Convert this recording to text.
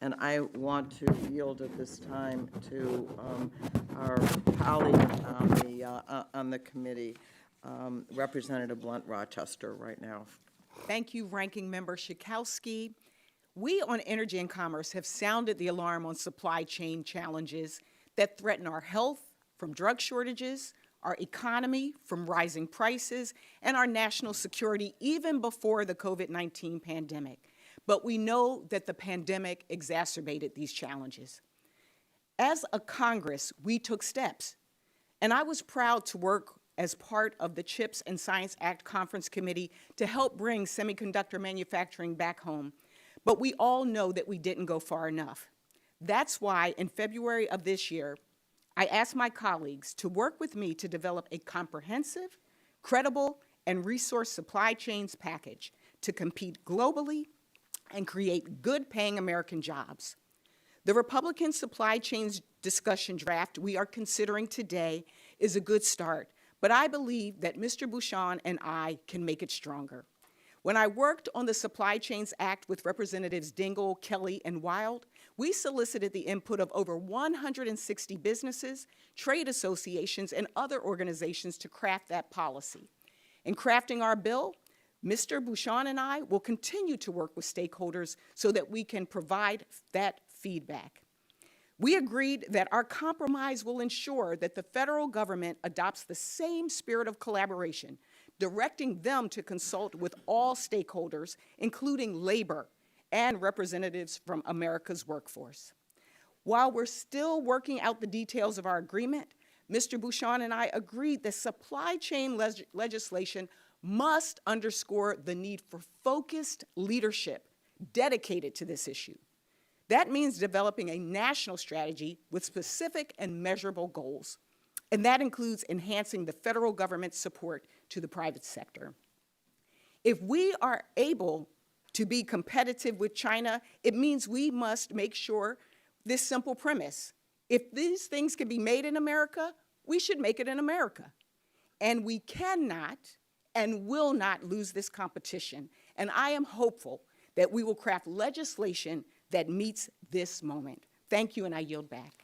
And I want to yield at this time to our colleague on the committee, Representative Blunt Rochester, right now. Thank you, Ranking Member Schakowsky. We on Energy and Commerce have sounded the alarm on supply chain challenges that threaten our health from drug shortages, our economy from rising prices, and our national security even before the COVID-19 pandemic. But we know that the pandemic exacerbated these challenges. As a Congress, we took steps, and I was proud to work as part of the CHIPS and Science Act Conference Committee to help bring semiconductor manufacturing back home. But we all know that we didn't go far enough. That's why in February of this year, I asked my colleagues to work with me to develop a comprehensive, credible, and resource supply chains package to compete globally and create good-paying American jobs. The Republican supply chains discussion draft we are considering today is a good start, but I believe that Mr. Bouchon and I can make it stronger. When I worked on the Supply Chains Act with Representatives Dingell, Kelly, and Wild, we solicited the input of over 160 businesses, trade associations, and other organizations to craft that policy. In crafting our bill, Mr. Bouchon and I will continue to work with stakeholders so that we can provide that feedback. We agreed that our compromise will ensure that the federal government adopts the same spirit of collaboration, directing them to consult with all stakeholders, including labor and representatives from America's workforce. While we're still working out the details of our agreement, Mr. Bouchon and I agreed that supply chain legislation must underscore the need for focused leadership dedicated to this issue. That means developing a national strategy with specific and measurable goals. And that includes enhancing the federal government's support to the private sector. If we are able to be competitive with China, it means we must make sure this simple premise: if these things can be made in America, we should make it in America. And we cannot and will not lose this competition. And I am hopeful that we will craft legislation that meets this moment. Thank you, and I yield back.